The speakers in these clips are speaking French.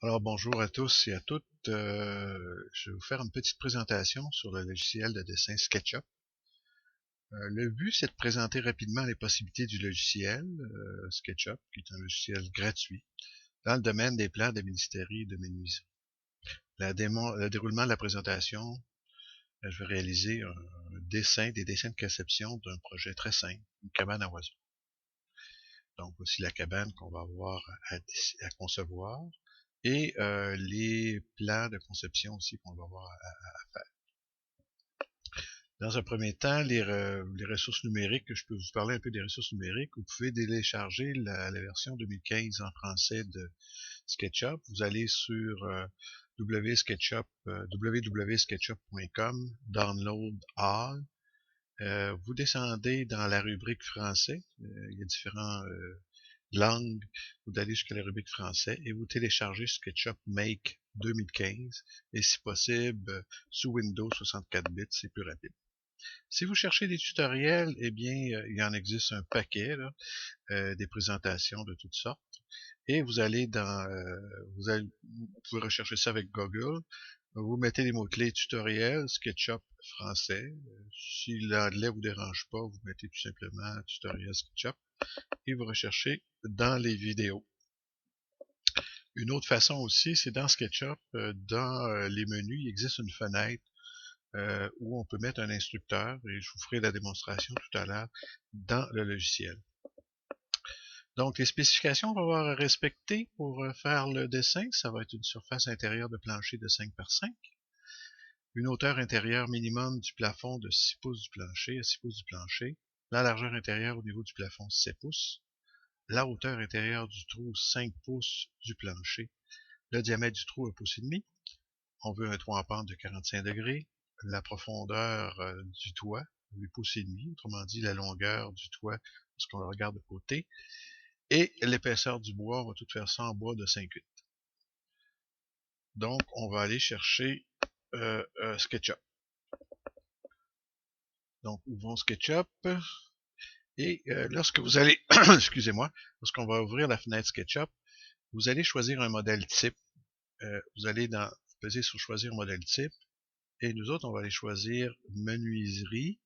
Alors bonjour à tous et à toutes. Je vais vous faire une petite présentation sur le logiciel de dessin SketchUp. Le but, c'est de présenter rapidement les possibilités du logiciel SketchUp, qui est un logiciel gratuit, dans le domaine des plans d'ébénisterie et de menuiserie. Le déroulement de la présentation, je vais réaliser des dessins de conception d'un projet très simple, une cabane à oiseaux. Donc voici la cabane qu'on va avoir à concevoir et les plans de conception aussi qu'on va avoir à faire. Dans un premier temps, les ressources numériques, je peux vous parler un peu des ressources numériques. Vous pouvez télécharger la version 2015 en français de SketchUp. Vous allez sur www.sketchup.com, Download All. Vous descendez dans la rubrique français. Il y a différentes langues. Vous allez jusqu'à la rubrique français et vous téléchargez SketchUp Make 2015 et si possible sous Windows 64 bits, c'est plus rapide. Si vous cherchez des tutoriels, eh bien, il en existe un paquet, là, des présentations de toutes sortes. Et vous allez vous pouvez rechercher ça avec Google. Vous mettez les mots-clés tutoriel, SketchUp français. Si l'anglais vous dérange pas, vous mettez tout simplement tutoriel SketchUp et vous recherchez dans les vidéos. Une autre façon aussi, c'est dans SketchUp, dans les menus, il existe une fenêtre où on peut mettre un instructeur, et je vous ferai la démonstration tout à l'heure, dans le logiciel. Donc, les spécifications qu'on va avoir à respecter pour faire le dessin, ça va être une surface intérieure de plancher de 5 par 5, une hauteur intérieure minimum du plafond de 6 pouces du plancher à 6 pouces du plancher, la largeur intérieure au niveau du plafond 7 pouces, la hauteur intérieure du trou 5 pouces du plancher, le diamètre du trou 1 pouce et demi, on veut un toit en pente de 45 degrés, la profondeur du toit, 8 pouces et demi, autrement dit la longueur du toit lorsqu'on le regarde de côté, et l'épaisseur du bois, on va tout faire ça en bois de 5/8. Donc, on va aller chercher SketchUp. Donc, ouvrons SketchUp, et lorsque vous allez, excusez-moi, lorsqu'on va ouvrir la fenêtre SketchUp, vous allez choisir un modèle type. Vous allez peser sur choisir modèle type, et nous autres, on va aller choisir menuiserie.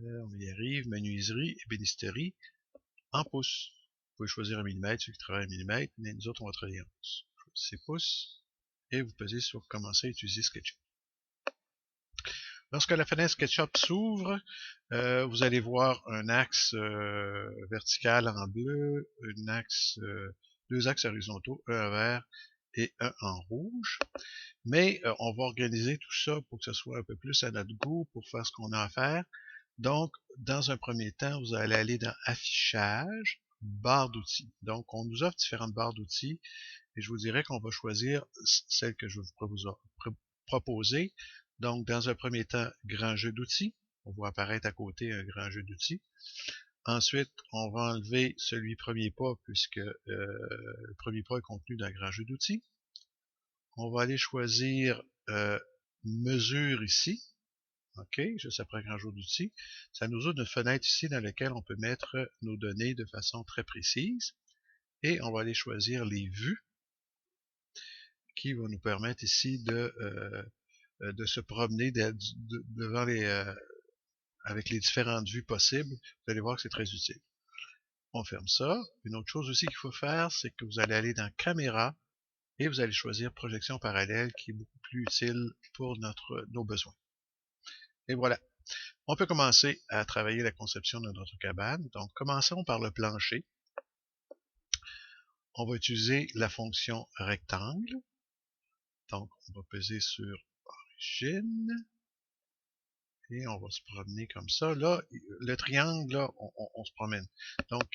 On y arrive, menuiserie, ébénisterie, en pouces. Vous pouvez choisir un millimètre, ceux qui travaillent en millimètre, mais nous autres, on va travailler en pouces. Choisissez pouces, et vous pesez sur commencer à utiliser SketchUp. Lorsque la fenêtre SketchUp s'ouvre, vous allez voir un axe vertical en bleu, deux axes horizontaux, un en vert et un en rouge. Mais on va organiser tout ça pour que ce soit un peu plus à notre goût pour faire ce qu'on a à faire. Donc, dans un premier temps, vous allez aller dans Affichage, barre d'outils. Donc, on nous offre différentes barres d'outils et je vous dirais qu'on va choisir celle que je vais vous proposer. Donc, dans un premier temps, grand jeu d'outils. On voit apparaître à côté un grand jeu d'outils. Ensuite, on va enlever celui premier pas puisque le premier pas est contenu dans le grand jeu d'outils. On va aller choisir mesure ici. OK, juste après grand jeu d'outils. Ça nous ouvre une fenêtre ici dans laquelle on peut mettre nos données de façon très précise. Et on va aller choisir les vues qui vont nous permettre ici de se promener devant avec les différentes vues possibles. Vous allez voir que c'est très utile. On ferme ça. Une autre chose aussi qu'il faut faire, c'est que vous allez aller dans Caméra et vous allez choisir Projection parallèle qui est beaucoup plus utile pour nos besoins. Et voilà. On peut commencer à travailler la conception de notre cabane. Donc, commençons par le plancher. On va utiliser la fonction rectangle. Donc, on va peser sur Origine. Et on va se promener comme ça. Là, le triangle, là, on se promène. Donc,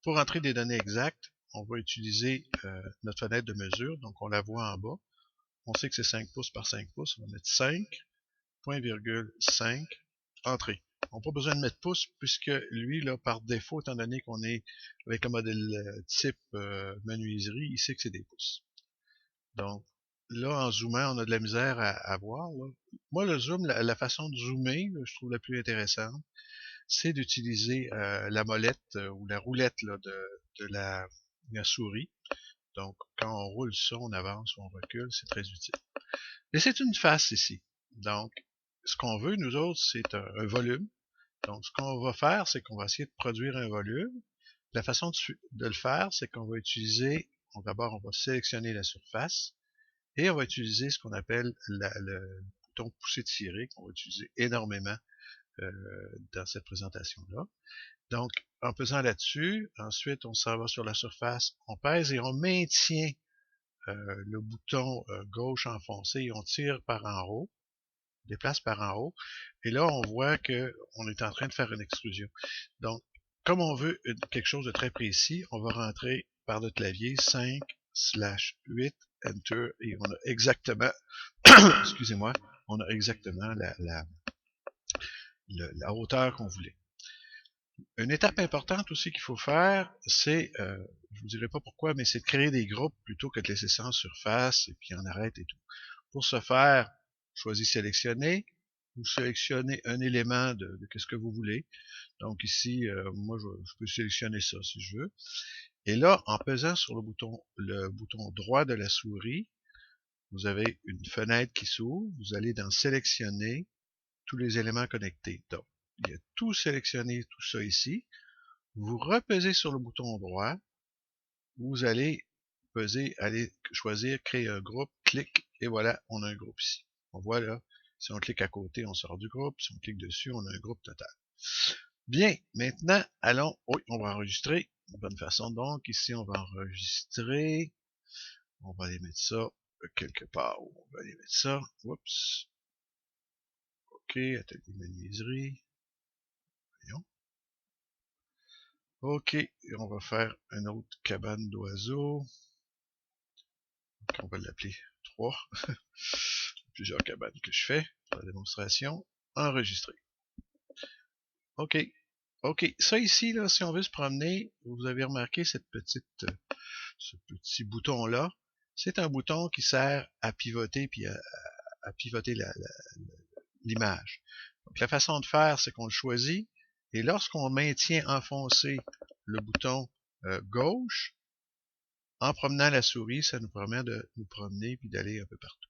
pour entrer des données exactes, on va utiliser notre fenêtre de mesure. Donc, on la voit en bas. On sait que c'est 5 pouces par 5 pouces. On va mettre 5, point virgule 5, entrée. On n'a pas besoin de mettre pouces puisque lui, là, par défaut, étant donné qu'on est avec le modèle type menuiserie, il sait que c'est des pouces. Donc, là, en zoomant, on a de la misère à voir. Là. Moi, le zoom, la façon de zoomer, là, je trouve la plus intéressante, c'est d'utiliser la molette ou la roulette là, de la souris. Donc, quand on roule ça, on avance ou on recule, c'est très utile. Et c'est une face ici. Donc, ce qu'on veut, nous autres, c'est un volume. Donc, ce qu'on va faire, c'est qu'on va essayer de produire un volume. La façon de le faire, c'est qu'on va utiliser, d'abord, on va sélectionner la surface et on va utiliser ce qu'on appelle le bouton pousser-tirer, qu'on va utiliser énormément dans cette présentation-là. Donc, en pesant là-dessus, ensuite, on s'en va sur la surface, on pèse et on maintient le bouton gauche enfoncé et on tire par en haut, déplace par en haut. Et là, on voit que on est en train de faire une extrusion. Donc, comme on veut quelque chose de très précis, on va rentrer par notre clavier 5/8, Enter, et on a exactement, excusez-moi, on a exactement la hauteur qu'on voulait. Une étape importante aussi qu'il faut faire, c'est, je vous dirai pas pourquoi, mais c'est de créer des groupes plutôt que de laisser ça en surface et puis on arrête et tout. Pour ce faire, choisissez sélectionner, vous sélectionnez un élément de ce que vous voulez. Donc ici, moi je peux sélectionner ça si je veux. Et là, en pesant sur le bouton droit de la souris, vous avez une fenêtre qui s'ouvre, vous allez dans sélectionner tous les éléments connectés. Donc, il y a tout sélectionné, tout ça ici. Vous repesez sur le bouton droit, vous allez peser, aller choisir créer un groupe, clic, et voilà, on a un groupe ici. On voit là, si on clique à côté, on sort du groupe, si on clique dessus, on a un groupe total. Bien, maintenant, allons, oui, on va enregistrer de bonne façon. Donc, ici, on va enregistrer, on va aller mettre ça quelque part, on va aller mettre ça, oups, ok, atelier menuiserie, voyons. Ok, et on va faire une autre cabane d'oiseaux. On va l'appeler 3. Plusieurs cabanes que je fais pour la démonstration. Enregistrer. OK. OK. Ça ici, là, si on veut se promener, vous avez remarqué ce petit bouton-là. C'est un bouton qui sert à pivoter puis à pivoter l'image. Donc, la façon de faire, c'est qu'on le choisit et lorsqu'on maintient enfoncé le bouton gauche, en promenant la souris, ça nous permet de nous promener puis d'aller un peu partout.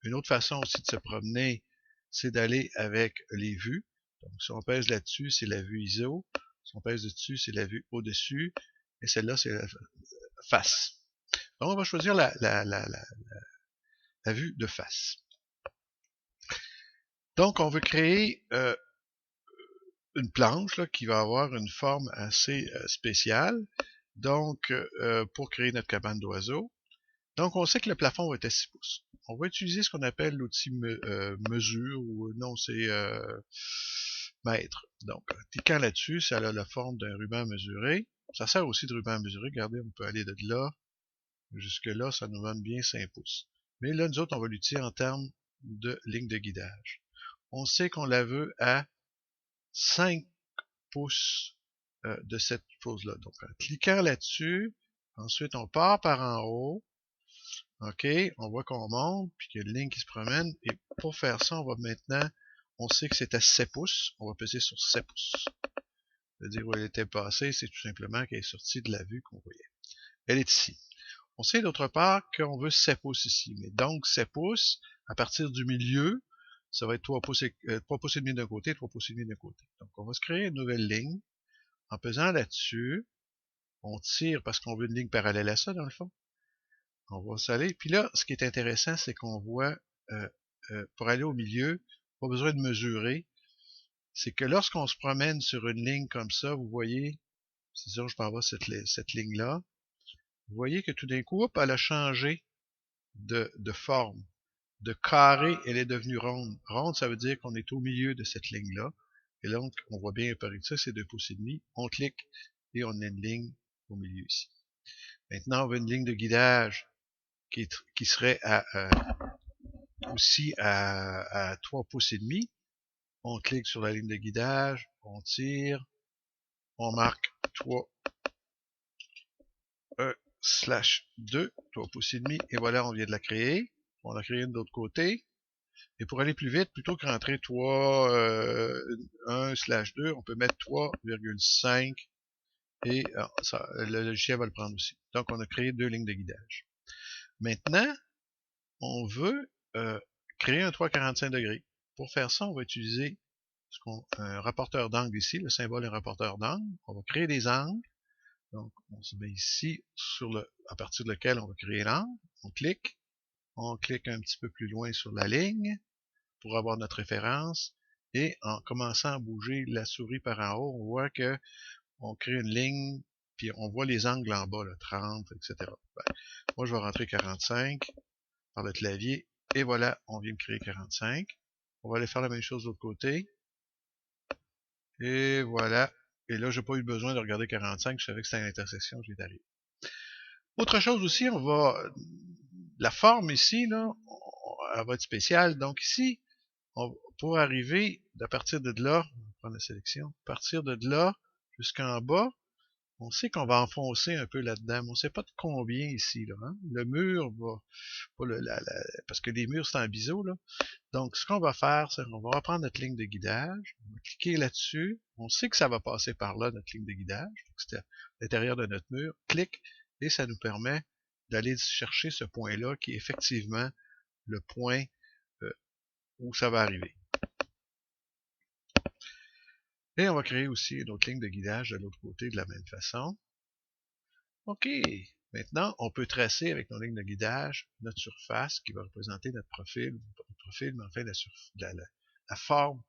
Une autre façon aussi de se promener, c'est d'aller avec les vues. Donc, si on pèse là-dessus, c'est la vue ISO. Si on pèse dessus, c'est la vue au-dessus. Et celle-là, c'est la face. Donc, on va choisir la vue de face. Donc, on veut créer une planche là, qui va avoir une forme assez spéciale. Donc, pour créer notre cabane d'oiseaux. Donc, on sait que le plafond va être à 6 pouces. On va utiliser ce qu'on appelle l'outil mesure, ou non, c'est mètre. Donc, en cliquant là-dessus, ça a la forme d'un ruban mesuré. Ça sert aussi de ruban mesuré. Regardez, on peut aller de là jusque là, ça nous donne bien 5 pouces. Mais là, nous autres, on va l'utiliser en termes de ligne de guidage. On sait qu'on la veut à 5 pouces de cette chose-là. Donc, en cliquant là-dessus, ensuite, on part par en haut. OK, on voit qu'on monte, puis qu'il y a une ligne qui se promène. Et pour faire ça, on va maintenant, on sait que c'est à 7 pouces. On va peser sur 7 pouces. C'est-à-dire où elle était passée, c'est tout simplement qu'elle est sortie de la vue qu'on voyait. Elle est ici. On sait d'autre part qu'on veut 7 pouces ici. Mais donc, 7 pouces, à partir du milieu, ça va être 3 pouces et demi d'un côté, 3 pouces et demi d'un côté. Donc, on va se créer une nouvelle ligne. En pesant là-dessus, on tire parce qu'on veut une ligne parallèle à ça, dans le fond. On va s'aller. Puis là, ce qui est intéressant, c'est qu'on voit, pour aller au milieu, pas besoin de mesurer. C'est que lorsqu'on se promène sur une ligne comme ça, vous voyez, c'est sûr, je m'en vais cette ligne-là. Vous voyez que tout d'un coup, hop, elle a changé de forme. De carré, elle est devenue ronde. Ronde, ça veut dire qu'on est au milieu de cette ligne-là. Et donc, on voit bien apparaître ça, c'est 2 pouces et demi. On clique et on a une ligne au milieu ici. Maintenant, on veut une ligne de guidage qui serait aussi à 3 pouces et demi. On clique sur la ligne de guidage, on tire, on marque 3 1/2, 3 pouces et demi, et voilà, on vient de la créer. On la crée une de l'autre côté. Et pour aller plus vite, plutôt que rentrer 3, 1/2, on peut mettre 3,5 et le logiciel va le prendre aussi. Donc, on a créé 2 lignes de guidage. Maintenant, on veut créer un 345°. Pour faire ça, on va utiliser un rapporteur d'angle ici. Le symbole est un rapporteur d'angle. On va créer des angles. Donc, on se met ici à partir de lequel on va créer l'angle. On clique un petit peu plus loin sur la ligne pour avoir notre référence. Et en commençant à bouger la souris par en haut, on voit que on crée une ligne, puis on voit les angles en bas, là, 30, etc. Ben, moi, je vais rentrer 45 par le clavier, et voilà, on vient de créer 45. On va aller faire la même chose de l'autre côté. Et voilà. Et là, j'ai pas eu besoin de regarder 45, je savais que c'était à l'intersection, j'y arrivé. Autre chose aussi, la forme ici, là, elle va être spéciale. Donc ici, pour arriver, à partir de là, on va prendre la sélection, à partir de là, jusqu'en bas, on sait qu'on va enfoncer un peu là-dedans, mais on sait pas de combien ici, là, hein? Le mur va, pas parce que les murs, c'est en biseau, là. Donc, ce qu'on va faire, c'est qu'on va reprendre notre ligne de guidage, on va cliquer là-dessus, on sait que ça va passer par là, notre ligne de guidage, c'est à l'intérieur de notre mur, clique, et ça nous permet d'aller chercher ce point-là, qui est effectivement le point où ça va arriver. Et on va créer aussi une autre ligne de guidage de l'autre côté de la même façon. OK. Maintenant, on peut tracer avec nos lignes de guidage notre surface qui va représenter notre profil, pas notre profil, mais enfin la forme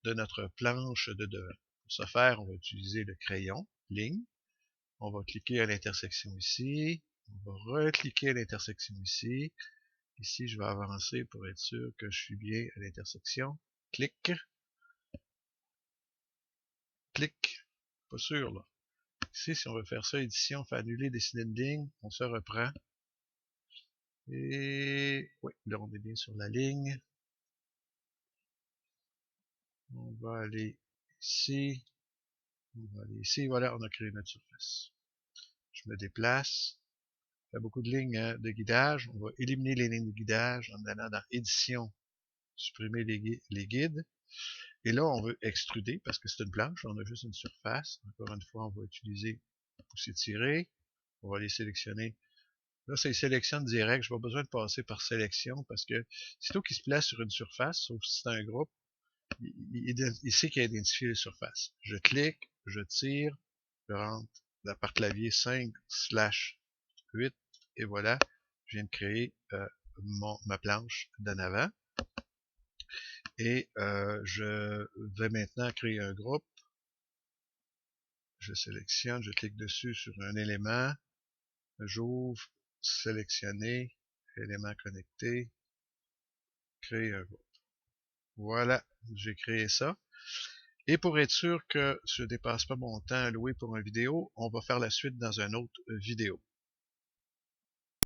de notre planche de devant. Pour ce faire, on va utiliser le crayon, ligne. On va cliquer à l'intersection ici. On va recliquer à l'intersection ici. Ici, je vais avancer pour être sûr que je suis bien à l'intersection. Clic. Clic. Pas sûr, là. Ici, si on veut faire ça, édition, on fait annuler, dessiner une ligne, on se reprend. Et oui, là on est bien sur la ligne. On va aller ici. On va aller ici. Voilà, on a créé notre surface. Je me déplace. Il y a beaucoup de lignes de guidage. On va éliminer les lignes de guidage en allant dans Édition, supprimer les guides. Et là, on veut extruder parce que c'est une planche. On a juste une surface. Encore une fois, on va utiliser pousser tirer. On va les sélectionner. Là, ça les sélectionne direct. Je n'ai pas besoin de passer par sélection parce que sitôt qu'il se place sur une surface, sauf si c'est un groupe, il sait qu'il a identifié les surfaces. Je clique, je tire, je rentre par clavier 5/8 et voilà, je viens de créer ma planche d'en avant. Et je vais maintenant créer un groupe. Je sélectionne, je clique dessus sur un élément, j'ouvre, sélectionner, élément connecté, créer un groupe. Voilà, j'ai créé ça. Et pour être sûr que je ne dépasse pas mon temps alloué pour une vidéo, on va faire la suite dans une autre vidéo.